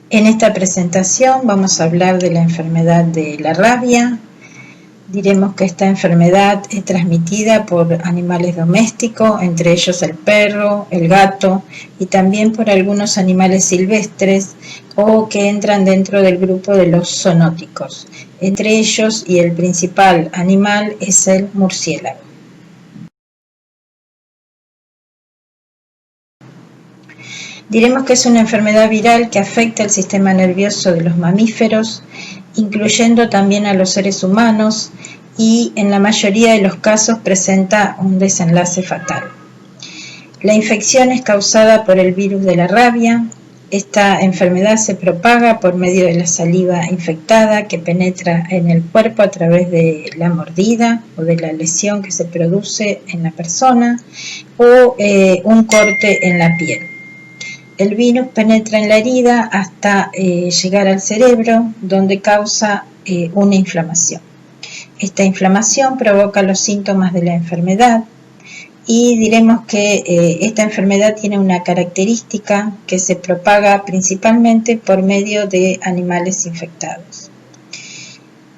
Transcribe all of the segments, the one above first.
En esta presentación vamos a hablar de la enfermedad de la rabia. Diremos que esta enfermedad es transmitida por animales domésticos, entre ellos el perro, el gato y también por algunos animales silvestres o que entran dentro del grupo de los zoonóticos. Entre ellos y el principal animal es el murciélago. Diremos que es una enfermedad viral que afecta el sistema nervioso de los mamíferos, incluyendo también a los seres humanos, y en la mayoría de los casos presenta un desenlace fatal. La infección es causada por el virus de la rabia. Esta enfermedad se propaga por medio de la saliva infectada que penetra en el cuerpo a través de la mordida o de la lesión que se produce en la persona o un corte en la piel. El virus penetra en la herida hasta llegar al cerebro, donde causa una inflamación. Esta inflamación provoca los síntomas de la enfermedad y diremos que esta enfermedad tiene una característica que se propaga principalmente por medio de animales infectados.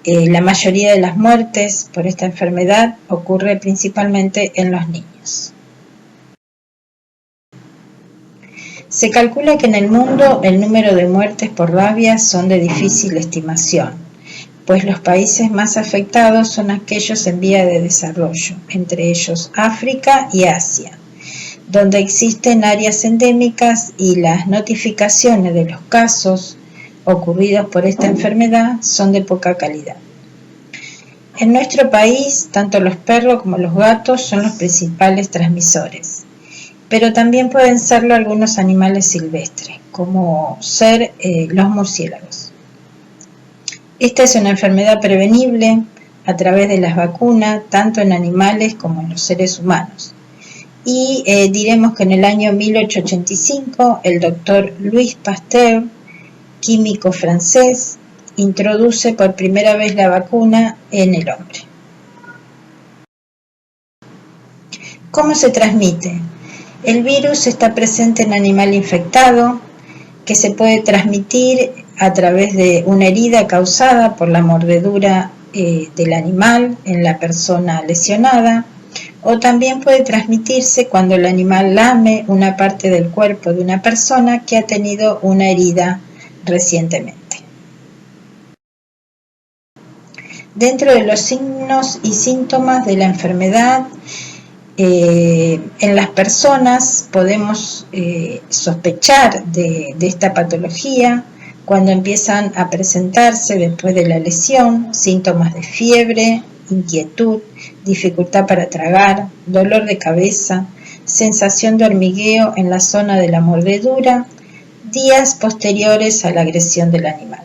La mayoría de las muertes por esta enfermedad ocurre principalmente en los niños. Se calcula que en el mundo el número de muertes por rabia son de difícil estimación, pues los países más afectados son aquellos en vía de desarrollo, entre ellos África y Asia, donde existen áreas endémicas y las notificaciones de los casos ocurridos por esta enfermedad son de poca calidad. En nuestro país, tanto los perros como los gatos son los principales transmisores, pero también pueden serlo algunos animales silvestres, como ser los murciélagos. Esta es una enfermedad prevenible a través de las vacunas, tanto en animales como en los seres humanos. Y diremos que en el año 1885 el doctor Louis Pasteur, químico francés, introduce por primera vez la vacuna en el hombre. ¿Cómo se transmite? El virus está presente en animal infectado, que se puede transmitir a través de una herida causada por la mordedura del animal en la persona lesionada, o también puede transmitirse cuando el animal lame una parte del cuerpo de una persona que ha tenido una herida recientemente. Dentro de los signos y síntomas de la enfermedad, en las personas podemos sospechar de esta patología cuando empiezan a presentarse después de la lesión síntomas de fiebre, inquietud, dificultad para tragar, dolor de cabeza, sensación de hormigueo en la zona de la mordedura, días posteriores a la agresión del animal.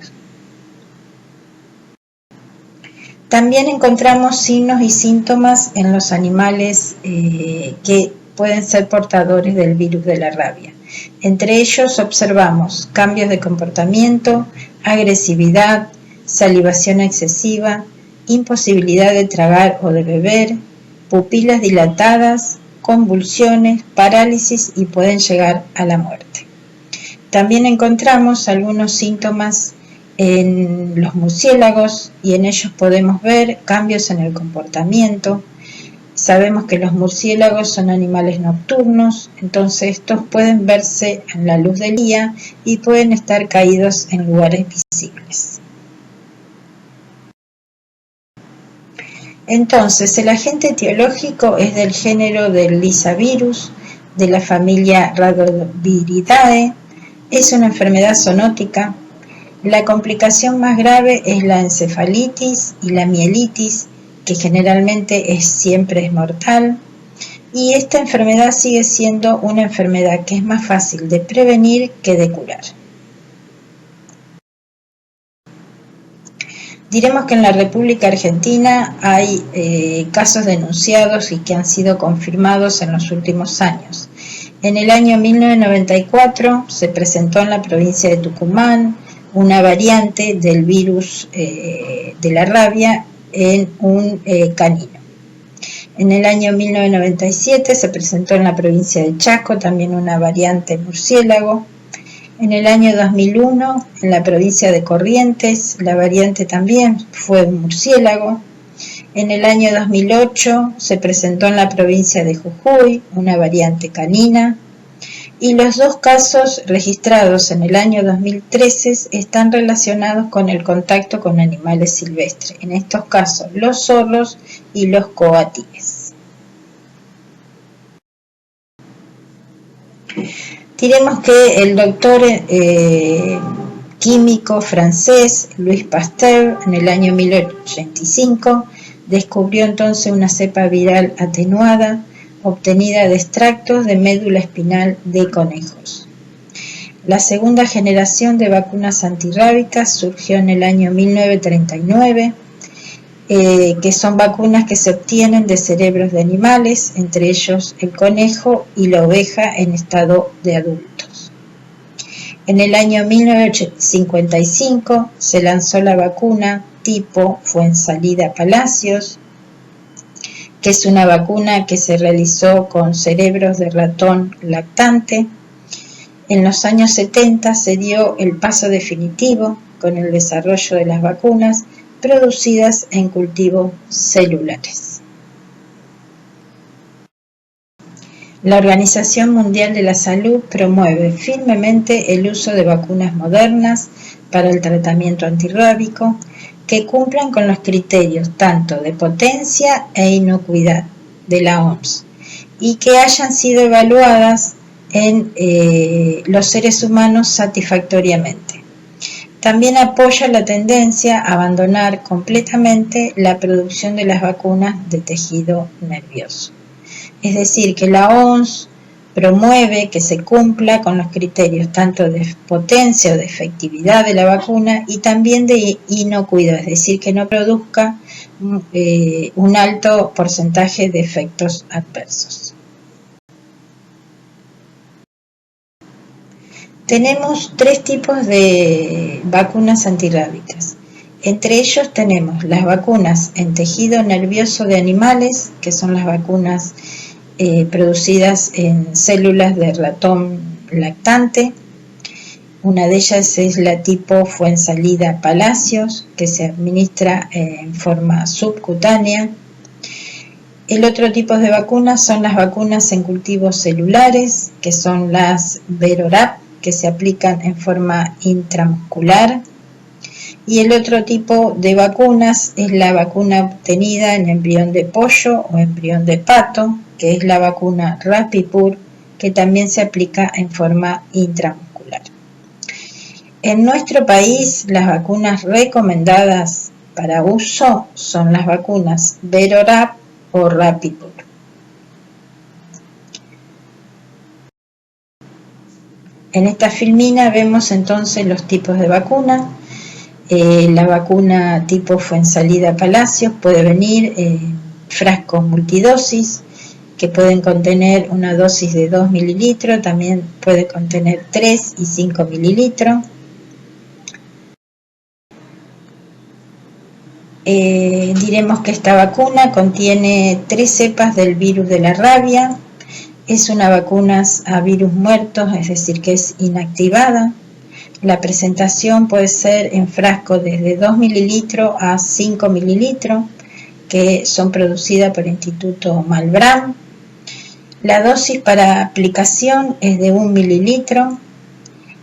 También encontramos signos y síntomas en los animales que pueden ser portadores del virus de la rabia. Entre ellos observamos cambios de comportamiento, agresividad, salivación excesiva, imposibilidad de tragar o de beber, pupilas dilatadas, convulsiones, parálisis y pueden llegar a la muerte. También encontramos algunos síntomas en los murciélagos y en ellos podemos ver cambios en el comportamiento. Sabemos que los murciélagos son animales nocturnos, entonces estos pueden verse en la luz del día y pueden estar caídos en lugares visibles. Entonces, el agente etiológico es del género del Lyssavirus, de la familia Rhabdoviridae. Es una enfermedad zoonótica. La complicación más grave es la encefalitis y la mielitis, que generalmente siempre es mortal. Y esta enfermedad sigue siendo una enfermedad que es más fácil de prevenir que de curar. Diremos que en la República Argentina hay casos denunciados y que han sido confirmados en los últimos años. En el año 1994 se presentó en la provincia de Tucumán una variante del virus de la rabia en un canino. En el año 1997 se presentó en la provincia de Chaco también una variante murciélago. En el año 2001, en la provincia de Corrientes, la variante también fue un murciélago. En el año 2008 se presentó en la provincia de Jujuy una variante canina. Y los dos casos registrados en el año 2013 están relacionados con el contacto con animales silvestres, en estos casos los zorros y los coatíes. Diremos que el doctor químico francés Louis Pasteur en el año 1885 descubrió entonces una cepa viral atenuada obtenida de extractos de médula espinal de conejos. La segunda generación de vacunas antirrábicas surgió en el año 1939, que son vacunas que se obtienen de cerebros de animales, entre ellos el conejo y la oveja en estado de adultos. En el año 1955 se lanzó la vacuna tipo Fuensalida Palacios, que es una vacuna que se realizó con cerebros de ratón lactante. En los años 70 se dio el paso definitivo con el desarrollo de las vacunas producidas en cultivos celulares. La Organización Mundial de la Salud promueve firmemente el uso de vacunas modernas para el tratamiento antirrábico que cumplan con los criterios tanto de potencia e inocuidad de la OMS y que hayan sido evaluadas en los seres humanos satisfactoriamente. También apoya la tendencia a abandonar completamente la producción de las vacunas de tejido nervioso. Es decir, que la OMS promueve que se cumpla con los criterios tanto de potencia o de efectividad de la vacuna y también de inocuidad, es decir, que no produzca un alto porcentaje de efectos adversos. Tenemos tres tipos de vacunas antirrábicas. Entre ellos tenemos las vacunas en tejido nervioso de animales, que son las vacunas producidas en células de ratón lactante. Una de ellas es la tipo Fuensalida Palacios, que se administra en forma subcutánea. El otro tipo de vacunas son las vacunas en cultivos celulares, que son las Verorab, que se aplican en forma intramuscular. Y el otro tipo de vacunas es la vacuna obtenida en embrión de pollo o embrión de pato, que es la vacuna Rabipur, que también se aplica en forma intramuscular. En nuestro país, las vacunas recomendadas para uso son las vacunas Verorab o Rabipur. En esta filmina vemos entonces los tipos de vacuna. La vacuna tipo Fuensalida Palacios puede venir en frascos multidosis que pueden contener una dosis de 2 mililitros, también puede contener 3 y 5 mililitros. Diremos que esta vacuna contiene 3 cepas del virus de la rabia. Es una vacuna a virus muertos, es decir, que es inactivada. La presentación puede ser en frascos desde 2 mililitros a 5 mililitros, que son producidas por el Instituto Malbrán. La dosis para aplicación es de 1 mililitro.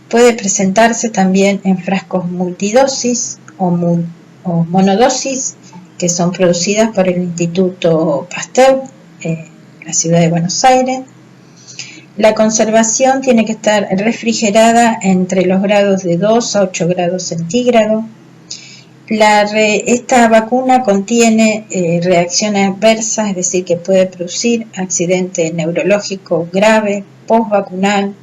Puede presentarse también en frascos multidosis o monodosis, que son producidas por el Instituto Pasteur, en la ciudad de Buenos Aires. La conservación tiene que estar refrigerada entre los grados de 2 a 8 grados centígrados. Esta vacuna contiene reacciones adversas, es decir, que puede producir accidente neurológico grave, postvacunal,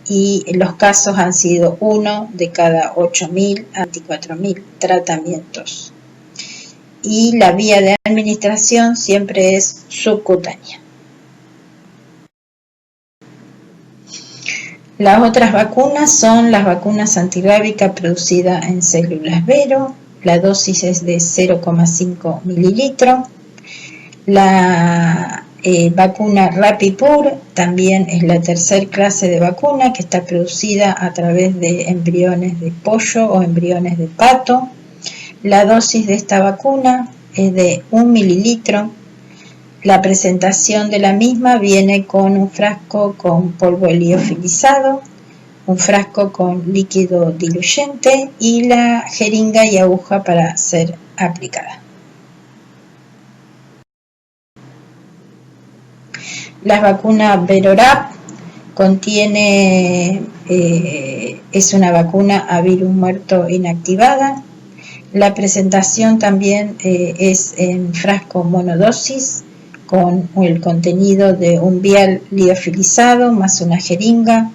y los casos han sido 1 de cada 8.000 a 24.000 tratamientos. Y la vía de administración siempre es subcutánea. Las otras vacunas son las vacunas antirrábicas producidas en células Vero. La dosis es de 0,5 mililitros. Vacuna Rabipur también es la tercera clase de vacuna que está producida a través de embriones de pollo o embriones de pato. La dosis de esta vacuna es de 1 mililitro. La presentación de la misma viene con un frasco con polvo liofilizado, un frasco con líquido diluyente y la jeringa y aguja para ser aplicada. La vacuna Berorab es una vacuna a virus muerto inactivada. La presentación también es en frasco monodosis con el contenido de un vial liofilizado más una jeringa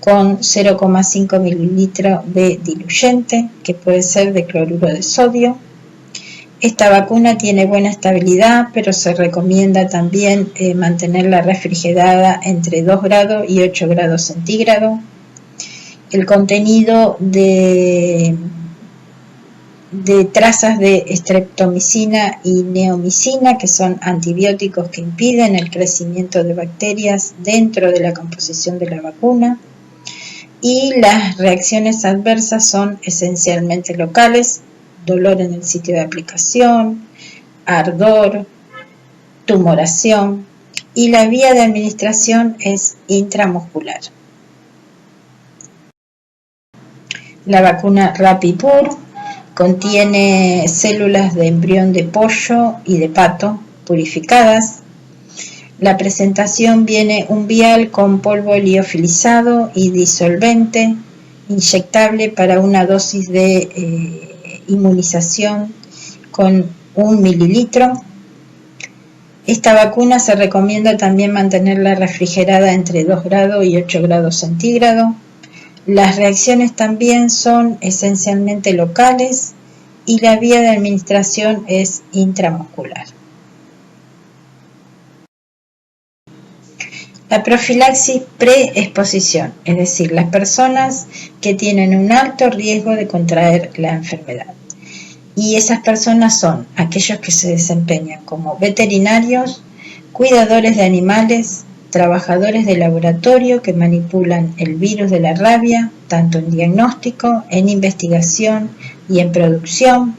con 0,5 mililitros de diluyente, que puede ser de cloruro de sodio. Esta vacuna tiene buena estabilidad, pero se recomienda también mantenerla refrigerada entre 2 grados y 8 grados centígrados. El contenido de trazas de streptomicina y neomicina, que son antibióticos que impiden el crecimiento de bacterias dentro de la composición de la vacuna. Y las reacciones adversas son esencialmente locales: dolor en el sitio de aplicación, ardor, tumoración, y la vía de administración es intramuscular. La vacuna Rabipur contiene células de embrión de pollo y de pato purificadas. La presentación viene un vial con polvo liofilizado y disolvente inyectable para una dosis de inmunización con 1 mililitro. Esta vacuna se recomienda también mantenerla refrigerada entre 2 grados y 8 grados centígrados. Las reacciones también son esencialmente locales y la vía de administración es intramuscular. La profilaxis preexposición, es decir, las personas que tienen un alto riesgo de contraer la enfermedad. Y esas personas son aquellos que se desempeñan como veterinarios, cuidadores de animales, trabajadores de laboratorio que manipulan el virus de la rabia, tanto en diagnóstico, en investigación y en producción,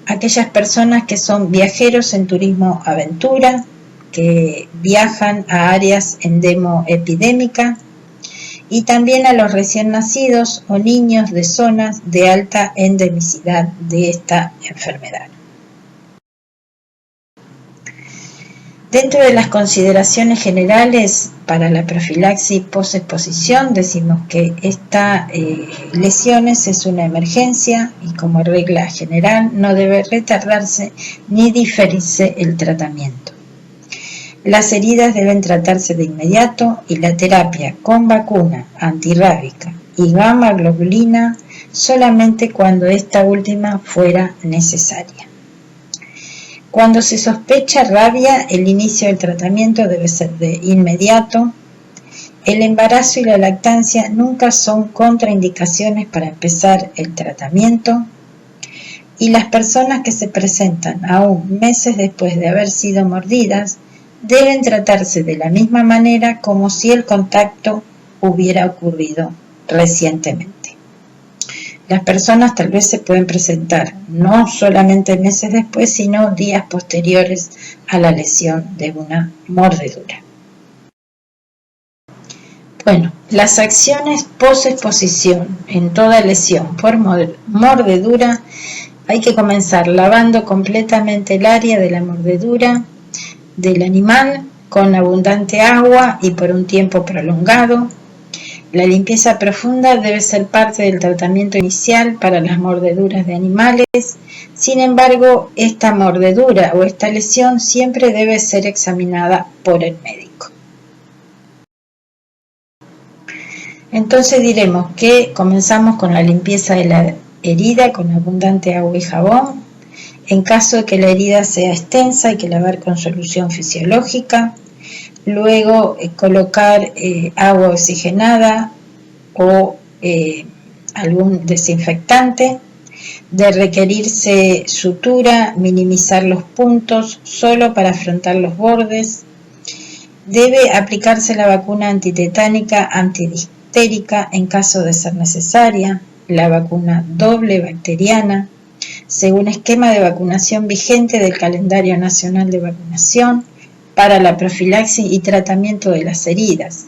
aquellas personas que son viajeros en turismo aventura, que viajan a áreas endemo-epidémicas, y también a los recién nacidos o niños de zonas de alta endemicidad de esta enfermedad. Dentro de las consideraciones generales para la profilaxis posexposición, decimos que esta lesiones es una emergencia y como regla general no debe retardarse ni diferirse el tratamiento. Las heridas deben tratarse de inmediato y la terapia con vacuna antirrábica y gamma globulina solamente cuando esta última fuera necesaria. Cuando se sospecha rabia, el inicio del tratamiento debe ser de inmediato. El embarazo y la lactancia nunca son contraindicaciones para empezar el tratamiento. Y las personas que se presentan aún meses después de haber sido mordidas deben tratarse de la misma manera como si el contacto hubiera ocurrido recientemente. Las personas tal vez se pueden presentar no solamente meses después, sino días posteriores a la lesión de una mordedura. Bueno, las acciones posexposición en toda lesión por mordedura, hay que comenzar lavando completamente el área de la mordedura del animal con abundante agua y por un tiempo prolongado. La limpieza profunda debe ser parte del tratamiento inicial para las mordeduras de animales. Sin embargo, esta mordedura o esta lesión siempre debe ser examinada por el médico. Entonces diremos que comenzamos con la limpieza de la herida con abundante agua y jabón. En caso de que la herida sea extensa, hay que lavar con solución fisiológica. Luego colocar agua oxigenada o algún desinfectante. De requerirse sutura, minimizar los puntos solo para afrontar los bordes. Debe aplicarse la vacuna antitetánica antidiftérica en caso de ser necesaria, la vacuna doble bacteriana, según esquema de vacunación vigente del Calendario Nacional de Vacunación, para la profilaxis y tratamiento de las heridas.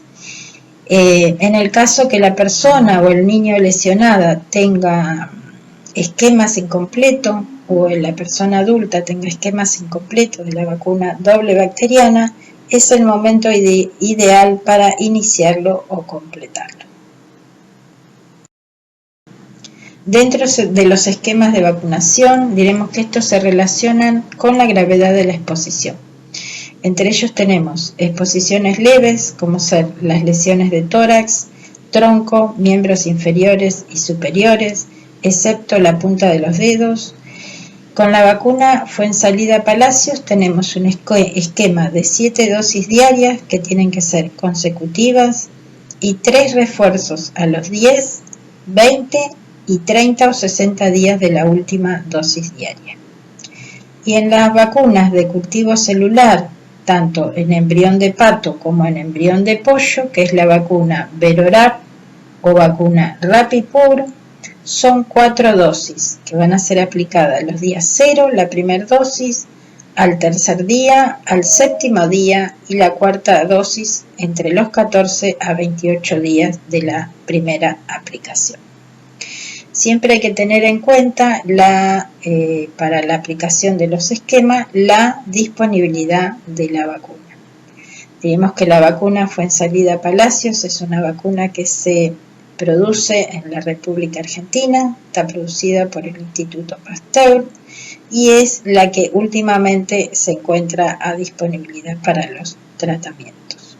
En el caso que la persona o el niño lesionada tenga esquemas incompletos o la persona adulta tenga esquemas incompletos de la vacuna doble bacteriana, es el momento ideal para iniciarlo o completarlo. Dentro de los esquemas de vacunación, diremos que estos se relacionan con la gravedad de la exposición. Entre ellos tenemos exposiciones leves, como ser las lesiones de tórax, tronco, miembros inferiores y superiores, excepto la punta de los dedos. Con la vacuna Fuensalida Palacios tenemos un esquema de 7 dosis diarias que tienen que ser consecutivas y 3 refuerzos a los 10, 20 y 30 o 60 días de la última dosis diaria. Y en las vacunas de cultivo celular, tanto en embrión de pato como en embrión de pollo, que es la vacuna Verorab o vacuna Rapipur, son 4 dosis que van a ser aplicadas los días 0, la primera dosis, al tercer día, al séptimo día y la cuarta dosis entre los 14 a 28 días de la primera aplicación. Siempre hay que tener en cuenta para la aplicación de los esquemas la disponibilidad de la vacuna. Digamos que la vacuna Fuensalida Palacios es una vacuna que se produce en la República Argentina, está producida por el Instituto Pasteur y es la que últimamente se encuentra a disponibilidad para los tratamientos.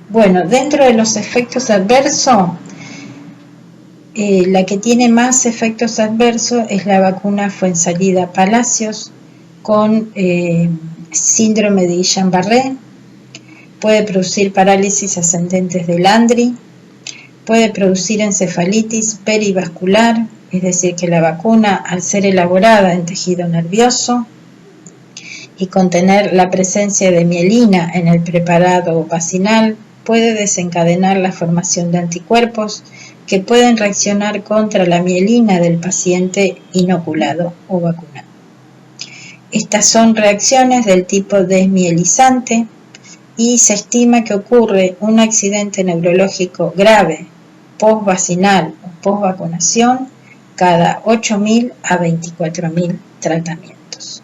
Bueno, dentro de los efectos adversos, la que tiene más efectos adversos es la vacuna Fuensalida Palacios con síndrome de Guillain-Barré. Puede producir parálisis ascendentes del Landry, puede producir encefalitis perivascular, es decir, que la vacuna, al ser elaborada en tejido nervioso y contener la presencia de mielina en el preparado vacinal, puede desencadenar la formación de anticuerpos que pueden reaccionar contra la mielina del paciente inoculado o vacunado. Estas son reacciones del tipo desmielizante y se estima que ocurre un accidente neurológico grave post-vacinal o post-vacunación cada 8.000 a 24.000 tratamientos.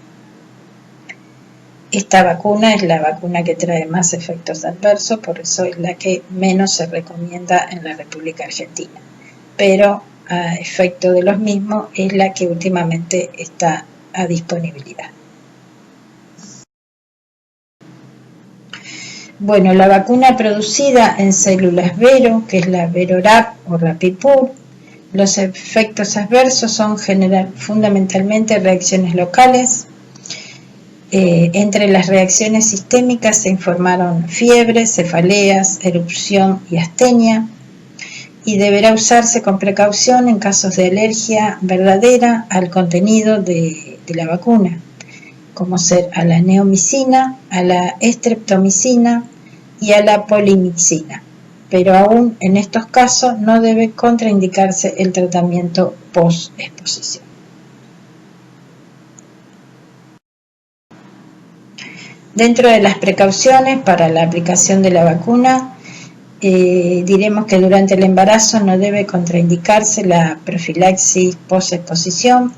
Esta vacuna es la vacuna que trae más efectos adversos, por eso es la que menos se recomienda en la República Argentina. Pero a efecto de los mismos es la que últimamente está a disponibilidad. Bueno, la vacuna producida en células Vero, que es la Verorab o Rapipur, los efectos adversos son fundamentalmente reacciones locales. Entre las reacciones sistémicas se informaron fiebre, cefaleas, erupción y astenia, y deberá usarse con precaución en casos de alergia verdadera al contenido de la vacuna, como ser a la neomicina, a la estreptomicina y a la polimicina, pero aún en estos casos no debe contraindicarse el tratamiento post-exposición. Dentro de las precauciones para la aplicación de la vacuna, diremos que durante el embarazo no debe contraindicarse la profilaxis post-exposición,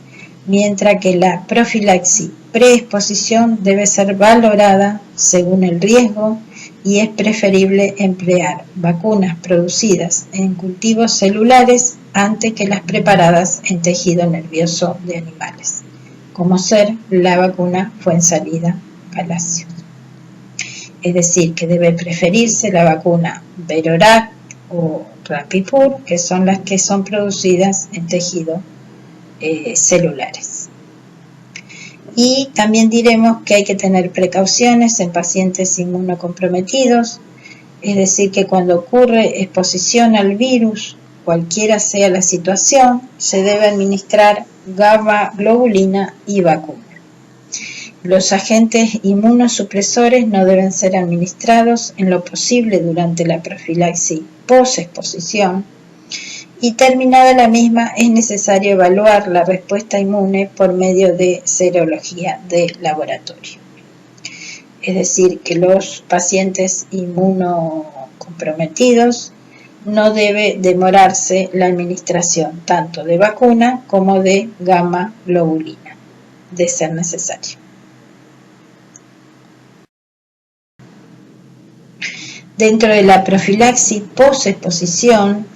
mientras que la profilaxis pre-exposición debe ser valorada según el riesgo y es preferible emplear vacunas producidas en cultivos celulares antes que las preparadas en tejido nervioso de animales, como ser la vacuna Fuensalida Palacios. Es decir, que debe preferirse la vacuna Verorab o Rapipur, que son las que son producidas en tejido celulares. Y también diremos que hay que tener precauciones en pacientes inmunocomprometidos, es decir, que cuando ocurre exposición al virus cualquiera sea la situación, se debe administrar gamma globulina y vacuna. Los agentes inmunosupresores no deben ser administrados en lo posible durante la profilaxis post-exposición, y terminada la misma es necesario evaluar la respuesta inmune por medio de serología de laboratorio. Es decir, que los pacientes inmunocomprometidos no debe demorarse la administración tanto de vacuna como de gamma globulina, de ser necesario. Dentro de la profilaxis post-exposición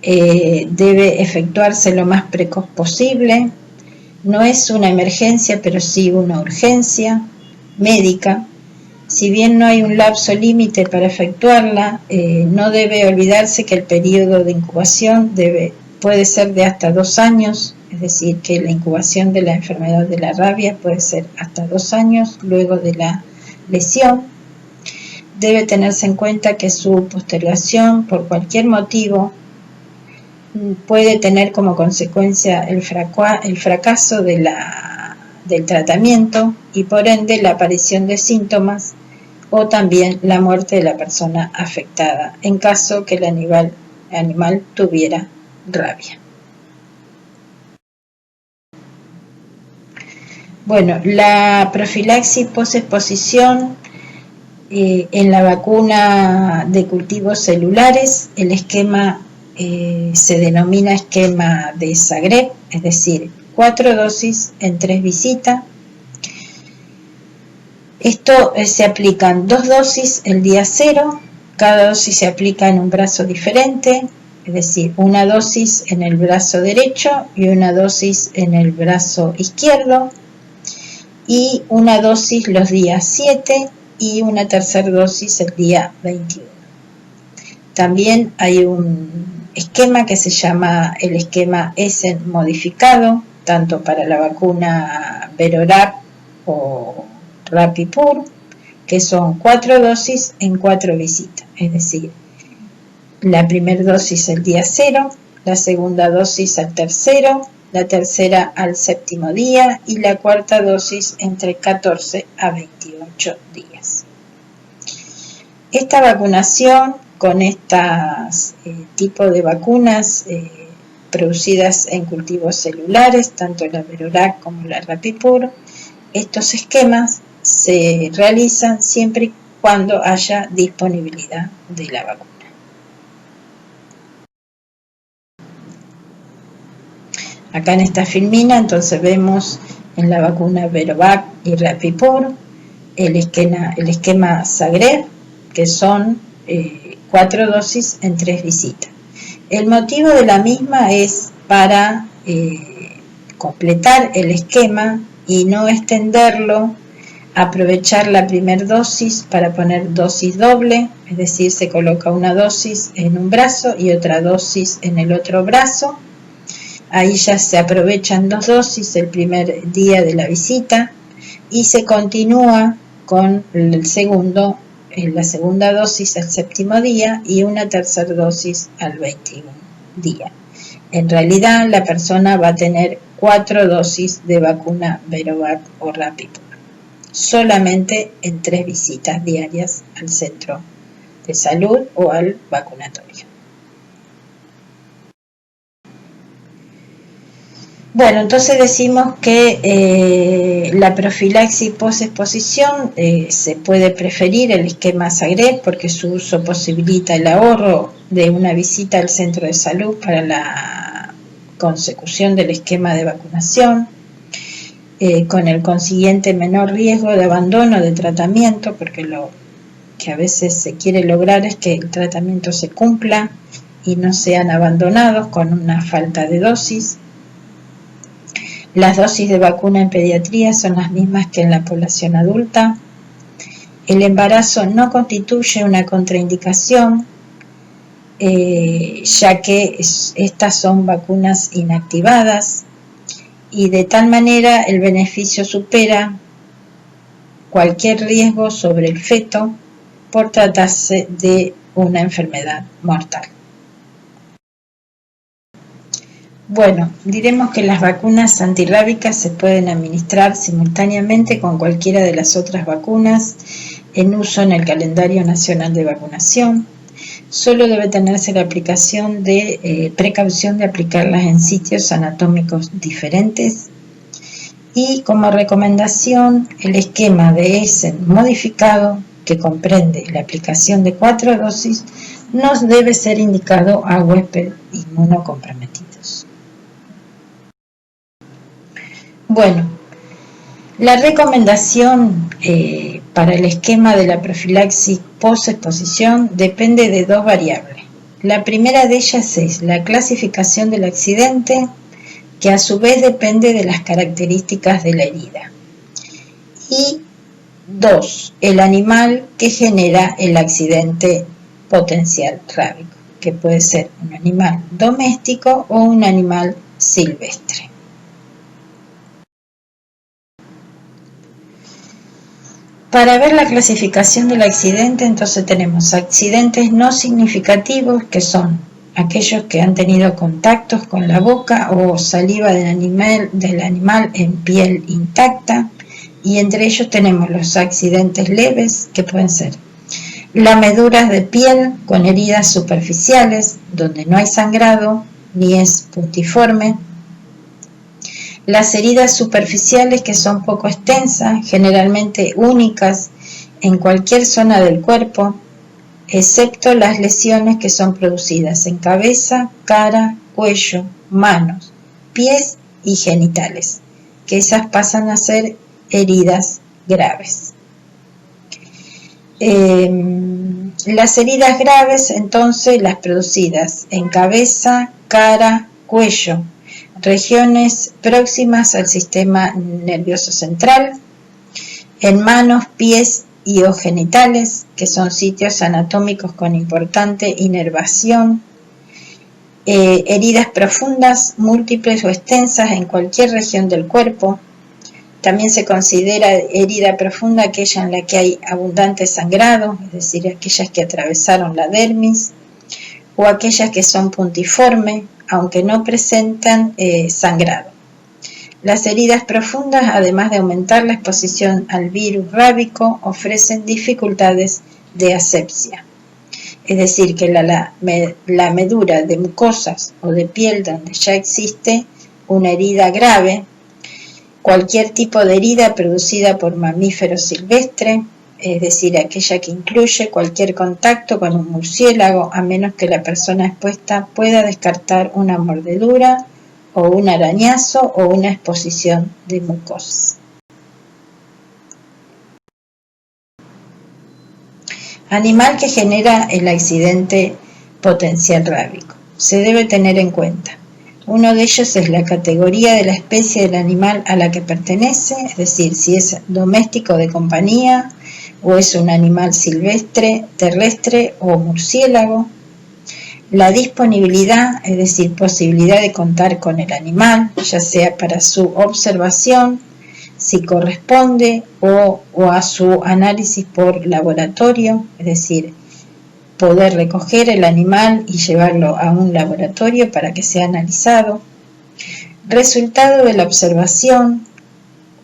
debe efectuarse lo más precoz posible. No es una emergencia, pero sí una urgencia médica. Si bien no hay un lapso límite para efectuarla, no debe olvidarse que el periodo de incubación puede ser de hasta 2 años, es decir, que la incubación de la enfermedad de la rabia puede ser hasta 2 años luego de la lesión. Debe tenerse en cuenta que su postergación por cualquier motivo puede tener como consecuencia el fracaso del tratamiento y por ende la aparición de síntomas o también la muerte de la persona afectada en caso que el animal tuviera rabia. Bueno, la profilaxis post-exposición en la vacuna de cultivos celulares, el esquema se denomina esquema de Zagreb, es decir, 4 dosis en 3 visitas. Esto se aplican 2 dosis el día 0, cada dosis se aplica en un brazo diferente, es decir, una dosis en el brazo derecho y una dosis en el brazo izquierdo, y una dosis los días 7 y una tercera dosis el día 21. También hay un esquema que se llama el esquema Essen modificado, tanto para la vacuna Verorab o Rabipur, que son 4 dosis en 4 visitas, es decir, la primera dosis el día 0, la segunda dosis al tercero, la tercera al 7º día y la cuarta dosis entre 14 a 28 días. Esta vacunación con estos tipos de vacunas producidas en cultivos celulares, tanto la Verorab como la Rabipur, estos esquemas se realizan siempre y cuando haya disponibilidad de la vacuna. Acá en esta filmina entonces vemos en la vacuna Verorab y Rabipur el esquema Zagreb, que son 4 dosis en 3 visitas. El motivo de la misma es para completar el esquema y no extenderlo, aprovechar la primera dosis para poner dosis doble, es decir, se coloca una dosis en un brazo y otra dosis en el otro brazo. Ahí ya se aprovechan 2 dosis el primer día de la visita y se continúa con la segunda dosis al 7º día y una tercera dosis al 21 día. En realidad la persona va a tener 4 dosis de vacuna Verorab o Rabipur, solamente en 3 visitas diarias al centro de salud o al vacunatorio. Bueno, entonces decimos que la profilaxis post-exposición se puede preferir el esquema Zagreb porque su uso posibilita el ahorro de una visita al centro de salud para la consecución del esquema de vacunación, con el consiguiente menor riesgo de abandono de tratamiento, porque lo que a veces se quiere lograr es que el tratamiento se cumpla y no sean abandonados con una falta de dosis. Las dosis de vacuna en pediatría son las mismas que en la población adulta. El embarazo no constituye una contraindicación, ya que estas son vacunas inactivadas y de tal manera el beneficio supera cualquier riesgo sobre el feto por tratarse de una enfermedad mortal. Bueno, diremos que las vacunas antirrábicas se pueden administrar simultáneamente con cualquiera de las otras vacunas en uso en el calendario nacional de vacunación. Solo debe tenerse la precaución de aplicarlas en sitios anatómicos diferentes. Y como recomendación, el esquema de Essen modificado, que comprende la aplicación de 4 dosis, no debe ser indicado a huéspedes inmunocomprometidos. Bueno, la recomendación para el esquema de la profilaxis post-exposición depende de 2 variables. La primera de ellas es la clasificación del accidente, que a su vez depende de las características de la herida. Y 2, el animal que genera el accidente potencial rábico, que puede ser un animal doméstico o un animal silvestre. Para ver la clasificación del accidente, entonces tenemos accidentes no significativos, que son aquellos que han tenido contactos con la boca o saliva del animal en piel intacta, y entre ellos tenemos los accidentes leves, que pueden ser lameduras de piel con heridas superficiales, donde no hay sangrado ni es puntiforme, las heridas superficiales que son poco extensas, generalmente únicas en cualquier zona del cuerpo, excepto las lesiones que son producidas en cabeza, cara, cuello, manos, pies y genitales, que esas pasan a ser heridas graves. Las heridas graves, entonces, las producidas en cabeza, cara, cuello, regiones próximas al sistema nervioso central, en manos, pies y o genitales, que son sitios anatómicos con importante inervación, heridas profundas, múltiples o extensas en cualquier región del cuerpo. También se considera herida profunda aquella en la que hay abundante sangrado, es decir, aquellas que atravesaron la dermis, o aquellas que son puntiformes, aunque no presentan sangrado. Las heridas profundas, además de aumentar la exposición al virus rábico, ofrecen dificultades de asepsia. Es decir, que la lamedura de mucosas o de piel donde ya existe una herida grave, cualquier tipo de herida producida por mamífero silvestre, es decir, aquella que incluye cualquier contacto con un murciélago, a menos que la persona expuesta pueda descartar una mordedura o un arañazo o una exposición de mucosas. Animal que genera el accidente potencial rábico. Se debe tener en cuenta. Uno de ellos es la categoría de la especie del animal a la que pertenece, es decir, si es doméstico de compañía o es un animal silvestre, terrestre o murciélago. La disponibilidad, es decir, posibilidad de contar con el animal, ya sea para su observación, si corresponde, o a su análisis por laboratorio, es decir, poder recoger el animal y llevarlo a un laboratorio para que sea analizado. Resultado de la observación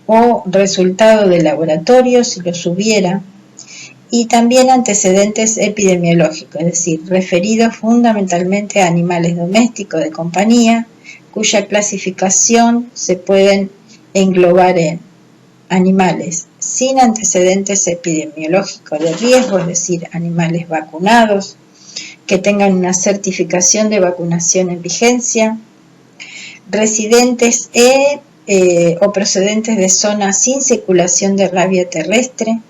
o resultado del laboratorio, si los hubiera. Y también antecedentes epidemiológicos, es decir, referidos fundamentalmente a animales domésticos de compañía, cuya clasificación se pueden englobar en animales sin antecedentes epidemiológicos de riesgo, es decir, animales vacunados, que tengan una certificación de vacunación en vigencia, residentes o procedentes de zonas sin circulación de rabia terrestre,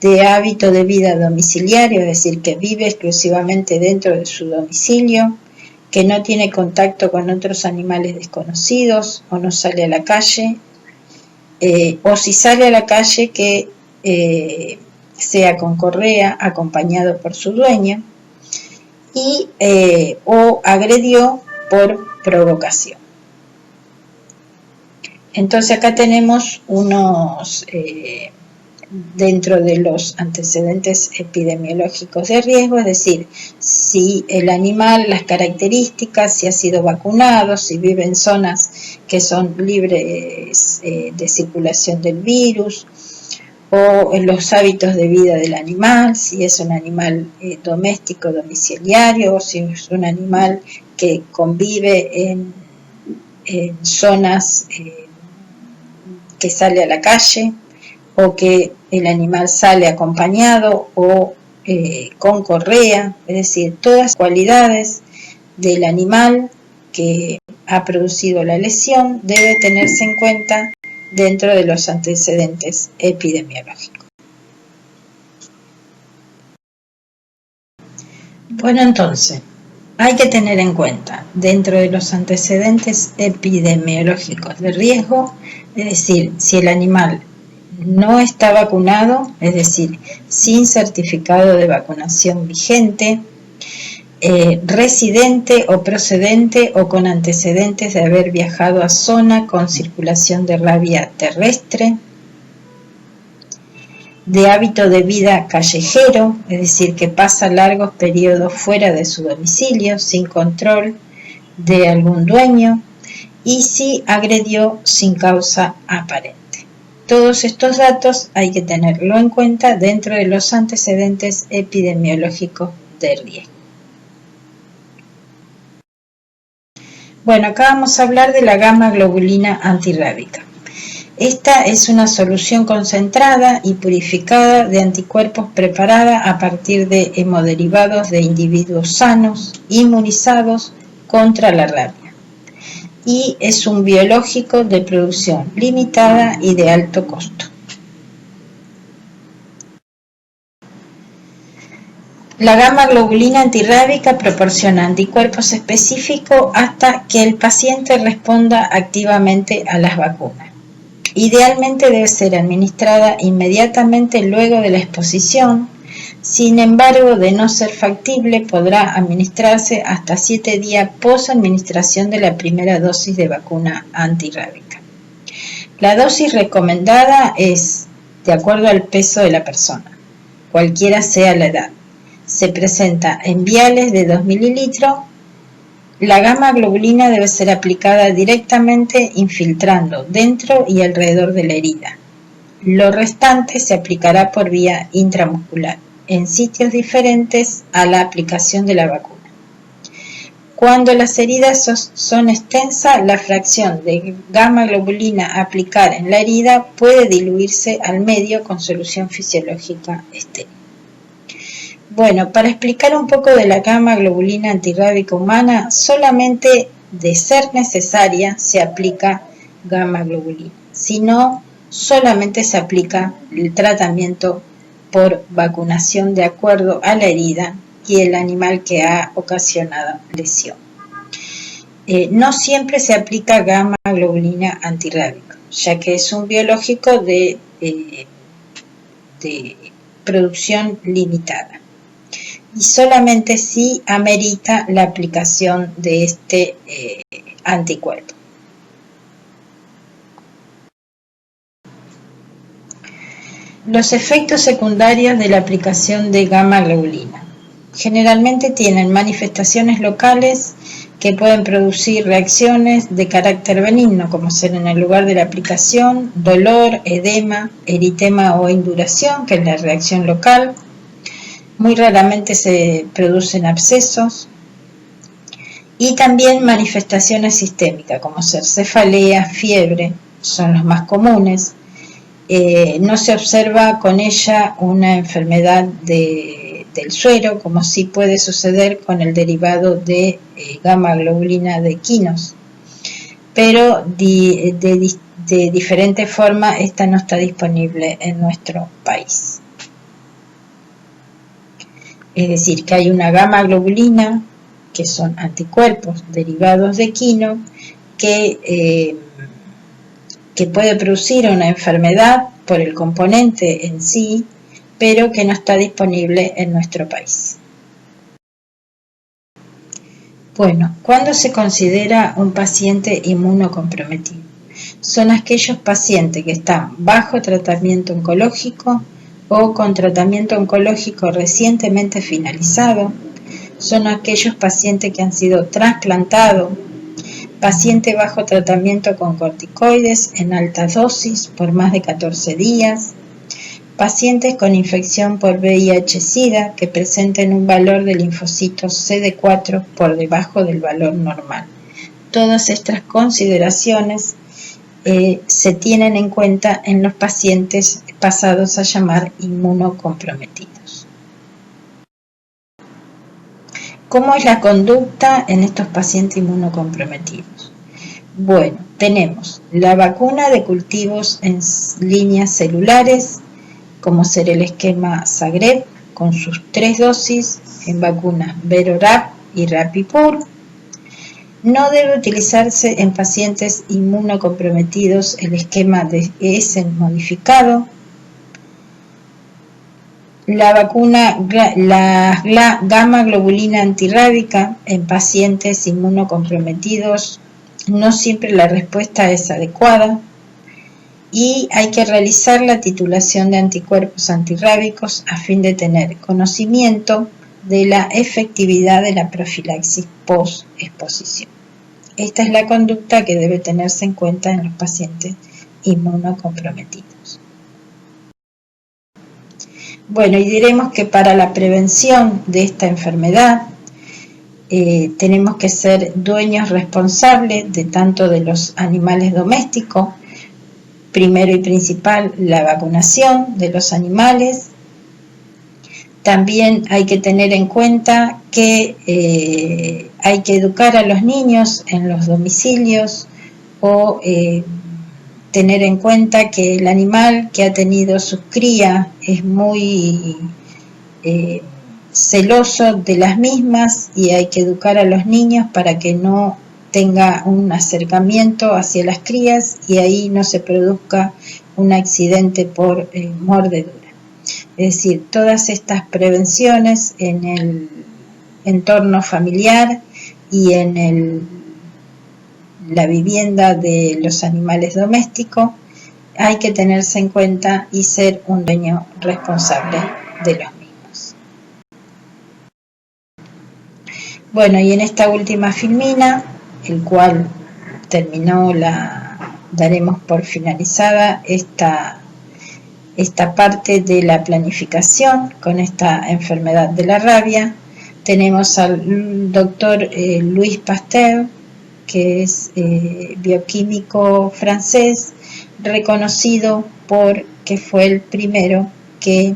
de hábito de vida domiciliario, es decir, que vive exclusivamente dentro de su domicilio, que no tiene contacto con otros animales desconocidos o no sale a la calle, o si sale a la calle que sea con correa acompañado por su dueño, y o agredió por provocación. Entonces acá tenemos unos dentro de los antecedentes epidemiológicos de riesgo, es decir, si el animal, las características, si ha sido vacunado, si vive en zonas que son libres de circulación del virus, o en los hábitos de vida del animal, si es un animal doméstico, domiciliario, o si es un animal que convive en zonas que sale a la calle, o que el animal sale acompañado o con correa, es decir, todas las cualidades del animal que ha producido la lesión debe tenerse en cuenta dentro de los antecedentes epidemiológicos. Bueno, entonces, hay que tener en cuenta dentro de los antecedentes epidemiológicos de riesgo, es decir, si el animal no está vacunado, es decir, sin certificado de vacunación vigente, residente o procedente o con antecedentes de haber viajado a zona con circulación de rabia terrestre, de hábito de vida callejero, es decir, que pasa largos periodos fuera de su domicilio, sin control de algún dueño, y si agredió sin causa aparente. Todos estos datos hay que tenerlo en cuenta dentro de los antecedentes epidemiológicos de riesgo. Bueno, acá vamos a hablar de la gamma globulina antirrábica. Esta es una solución concentrada y purificada de anticuerpos preparada a partir de hemoderivados de individuos sanos, inmunizados contra la rabia. Y es un biológico de producción limitada y de alto costo. La gamma globulina antirrábica proporciona anticuerpos específicos hasta que el paciente responda activamente a las vacunas. Idealmente debe ser administrada inmediatamente luego de la exposición. Sin embargo, de no ser factible, podrá administrarse hasta 7 días post-administración de la primera dosis de vacuna antirrábica. La dosis recomendada es de acuerdo al peso de la persona, cualquiera sea la edad. Se presenta en viales de 2 mililitros. La gamma globulina debe ser aplicada directamente infiltrando dentro y alrededor de la herida. Lo restante se aplicará por vía intramuscular, en sitios diferentes a la aplicación de la vacuna. Cuando las heridas son extensas, la fracción de gamma globulina a aplicar en la herida puede diluirse al medio con solución fisiológica estéril. Bueno, para explicar un poco de la gamma globulina antirrábica humana, solamente de ser necesaria se aplica gamma globulina. Si no, solamente se aplica el tratamiento por vacunación de acuerdo a la herida y el animal que ha ocasionado lesión. No siempre se aplica gamma globulina antirrábica, ya que es un biológico de producción limitada. Y solamente si amerita la aplicación de este anticuerpo. Los efectos secundarios de la aplicación de gamma globulina. Generalmente tienen manifestaciones locales que pueden producir reacciones de carácter benigno, como ser en el lugar de la aplicación, dolor, edema, eritema o induración, que es la reacción local. Muy raramente se producen abscesos. Y también manifestaciones sistémicas, como ser cefalea, fiebre, son los más comunes. No se observa con ella una enfermedad del suero, como sí puede suceder con el derivado de gamma globulina de quinos. Pero de diferente forma, esta no está disponible en nuestro país. Es decir, que hay una gamma globulina, que son anticuerpos derivados de quino, que puede producir una enfermedad por el componente en sí, pero que no está disponible en nuestro país. Bueno, ¿cuándo se considera un paciente inmunocomprometido? son aquellos pacientes que están bajo tratamiento oncológico o con tratamiento oncológico recientemente finalizado, son aquellos pacientes que han sido trasplantados, paciente bajo tratamiento con corticoides en alta dosis por más de 14 días, pacientes con infección por VIH-Sida que presenten un valor de linfocitos CD4 por debajo del valor normal. Todas estas consideraciones se tienen en cuenta en los pacientes pasados a llamar inmunocomprometidos. ¿Cómo es la conducta en estos pacientes inmunocomprometidos? Bueno, tenemos la vacuna de cultivos en líneas celulares, como ser el esquema Zagreb, con sus 3 dosis en vacunas Verorab y Rabipur. No debe utilizarse en pacientes inmunocomprometidos el esquema de Essen modificado. La vacuna, la gamma globulina antirrábica en pacientes inmunocomprometidos, no siempre la respuesta es adecuada y hay que realizar la titulación de anticuerpos antirrábicos a fin de tener conocimiento de la efectividad de la profilaxis post-exposición. Esta es la conducta que debe tenerse en cuenta en los pacientes inmunocomprometidos. Bueno, y diremos que para la prevención de esta enfermedad tenemos que ser dueños responsables de tanto de los animales domésticos, primero y principal la vacunación de los animales. También hay que tener en cuenta que hay que educar a los niños en los domicilios o tener en cuenta que el animal que ha tenido sus crías es muy celoso de las mismas y hay que educar a los niños para que no tenga un acercamiento hacia las crías y ahí no se produzca un accidente por mordedura. Es decir, todas estas prevenciones en el entorno familiar y en la vivienda de los animales domésticos hay que tenerse en cuenta y ser un dueño responsable de los mismos. Bueno, y en esta última filmina, el cual daremos por finalizada esta parte de la planificación con esta enfermedad de la rabia. Tenemos al doctor Louis Pasteur, que es bioquímico francés, reconocido porque fue el primero que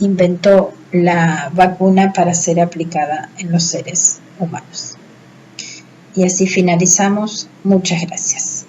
inventó la vacuna para ser aplicada en los seres humanos. Y así finalizamos. Muchas gracias.